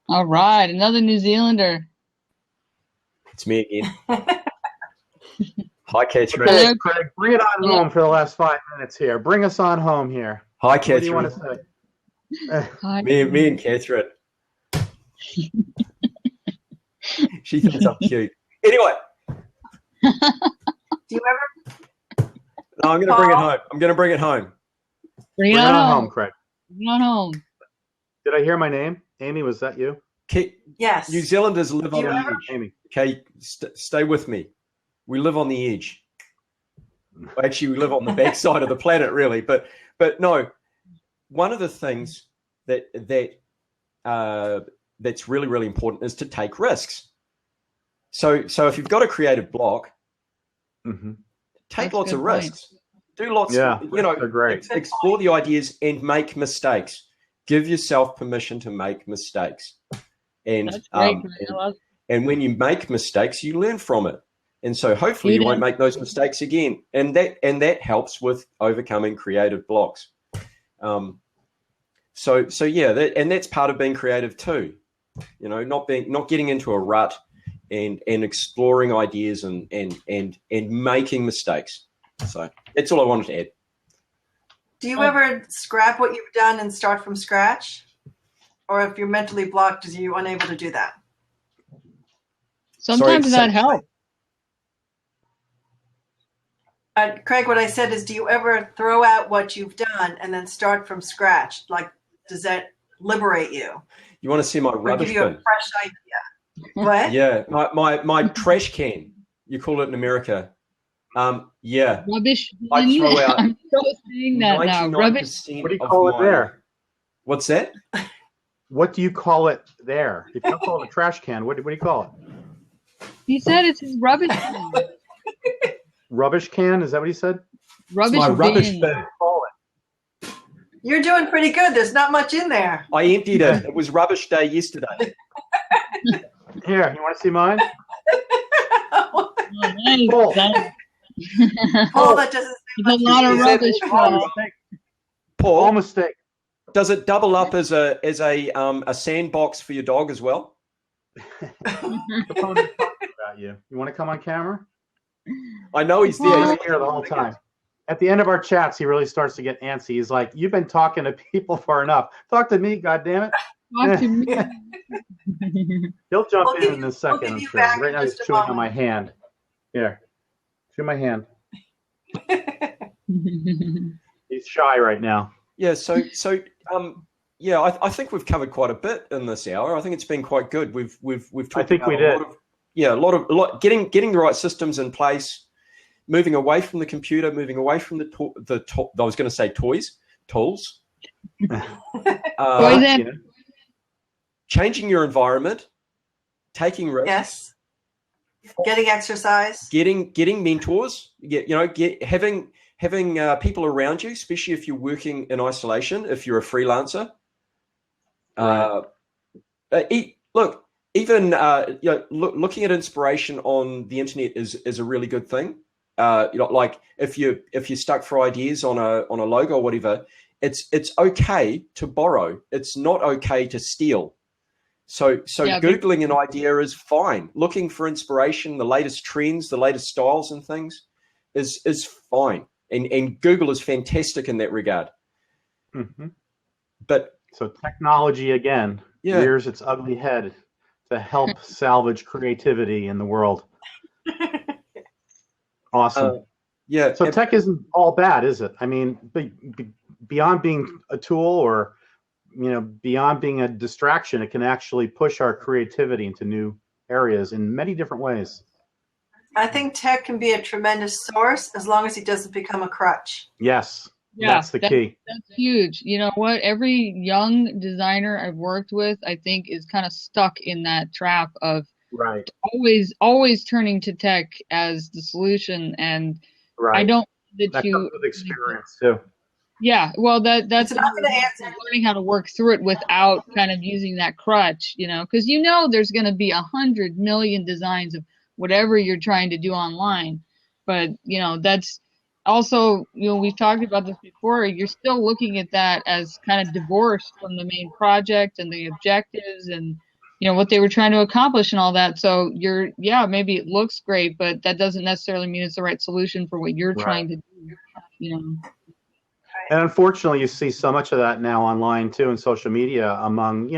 All right, another New Zealander. It's me again. Hi, Catherine. Okay, Craig, bring it on home for the last 5 minutes here. Bring us on home here. Hi, What do you want Catherine. to say? Hi. Me and Catherine. She thinks I'm cute. Anyway, Do you ever? no, I'm going to bring it home. I'm going to bring it home. Bring Bring it it on on home. home, Craig. Bring it on home. Did I hear my name? Amy, was that you? Yes. New Zealanders live on Do the you ever- edge. Amy. Okay, stay with me. We live on the edge. Well, actually, we live on the backside of the planet, really. But no, one of the things that's really, really important is to take risks. So if you've got a creative block, Mm-hmm. take That's a lots of good point. risks. Do lots. Yeah, Of, they're great. explore the ideas and make mistakes. Give yourself permission to make mistakes. And That's great. Greg. I love and when you make mistakes, you learn from it. And so hopefully you Yeah. won't make those mistakes again. And that helps with overcoming creative blocks. So yeah, that's part of being creative too. Not getting into a rut and exploring ideas and making mistakes. So that's all I wanted to add. Do you ever scrap what you've done and start from scratch? Or if you're mentally blocked, are you unable to do that? Sometimes Sorry, that helps. Craig, what I said is, do you ever throw out what you've done and then start from scratch? Like, does that liberate you? You want to see my Or give rubbish you a bin? fresh idea? What? Yeah, my trash can. You call it in America Yeah, Rubbish I bin. throw out I'm still saying that now. Rubbish. 99% What do you of call it my- there? What's that? What do you call it there? If you don't call it a trash can, what do you call it? He said it's his rubbish bin. Rubbish can? Is that what he said? Rubbish my rubbish bin. bin. Call You're doing pretty good. There's not much in there. I emptied it. It was rubbish day yesterday. it. Here, you want to see mine? Oh, nice. Cool. That's Oh, that doesn't say a much. lot of Is that- rubbish, All Paul. mistake. All Paul, mistake. does it double up as a sandbox for your dog as well? Capone is talking about you. You want to come on camera? I know he's He's there. here the whole time. At the end of our chats, he really starts to get antsy. He's like, "You've been talking to people for enough. Talk to me, goddammit." Talk to me. He'll jump We'll give in you- a second, we'll I'm give you sure. back Right in now, he's just a chewing on moment. my hand. Here, chew my hand. He's shy right now. Yeah. Yeah, I think we've covered quite a bit in this hour. I think it's been quite good. We've talked I think about we a did. lot of, yeah, a lot getting the right systems in place, moving away from the computer, moving away from I was going to say tools. Toys Uh, in. You know, changing your environment, taking risks, Yes. Getting exercise. getting mentors, having people around you, especially if you're working in isolation, if you're a freelancer. Looking at inspiration on the internet is a really good thing. Like if you're stuck for ideas on a logo or whatever, it's okay to borrow. It's not okay to steal. So Yeah, Googling an idea is fine. Looking for inspiration, the latest trends, the latest styles and things is fine. And Google is fantastic in that regard. mhm. But So technology again Yeah. rears its ugly head to help salvage creativity in the world. Awesome. yeah, So tech isn't all bad, is it? I mean, beyond being a tool or beyond being a distraction, it can actually push our creativity into new areas in many different ways. I think tech can be a tremendous source as long as it doesn't become a crutch. Yes, Yeah, that's the key. That's huge. You know what? Every young designer I've worked with, I think, is kind of stuck in that trap of Right. always turning to tech as the solution. And Right. I don't think that that comes with experience too. Yeah, well, that's It's not going to answer. learning how to work through it without kind of using that crutch, because there's going to be 100 million designs of whatever you're trying to do online, but that's also we've talked about this before. You're still looking at that as kind of divorced from the main project and the objectives and what they were trying to accomplish and all that. So maybe it looks great, but that doesn't necessarily mean it's the right solution for what you're Right. trying to do. And unfortunately, you see so much of that now online too, in social media among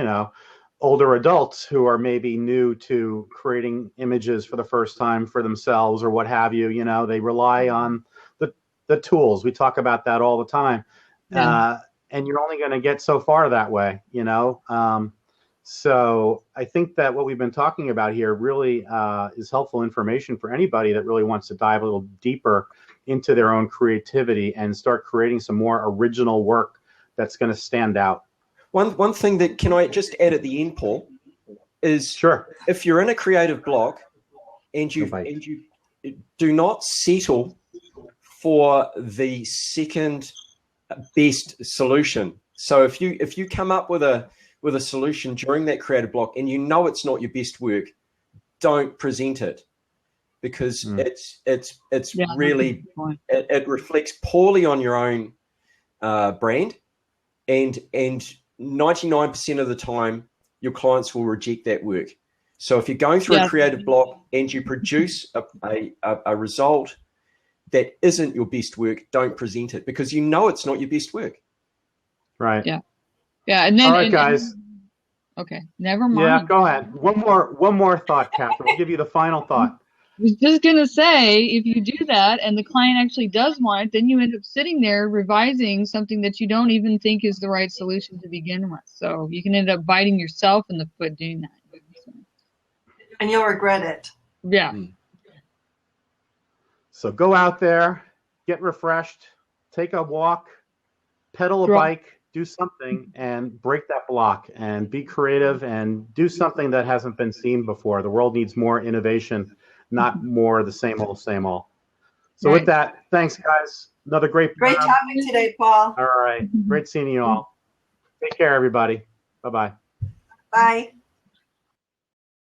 older adults who are maybe new to creating images for the first time for themselves or what have you. They rely on the tools. We talk about that all the time, Yeah. and you're only going to get so far that way. So I think that what we've been talking about here really is helpful information for anybody that really wants to dive a little deeper into their own creativity and start creating some more original work that's going to stand out. one thing that can I just add at the end, Paul, is Sure. if you're in a creative block and you Right. and you do not settle for the second best solution. So if you come up with a solution during that creative block and it's not your best work, don't present it, because it's Yeah, really that's a good point. it reflects poorly on your own brand, and 99% of the time your clients will reject that work. So if you're going through Yeah. a creative block and you produce a result that isn't your best work, don't present it, because it's not your best work. Right. Yeah. Yeah, and then All right, guys. Okay, never mind. Yeah, go ahead. One more thought, Catherine. We'll give you the final thought. I was just gonna say, if you do that and the client actually does want it, then you end up sitting there revising something that you don't even think is the right solution to begin with. So you can end up biting yourself in the foot doing that. So, And you'll regret it. yeah. So go out there, get refreshed, take a walk, pedal a Draw. bike, do something, and break that block and be creative and do something that hasn't been seen before. The world needs more innovation, not more the same old, same old. So Right. with that, thanks, guys. Another great Great program. topic today, Paul. All right. Great seeing you all. Take care, everybody. Bye-bye. Bye.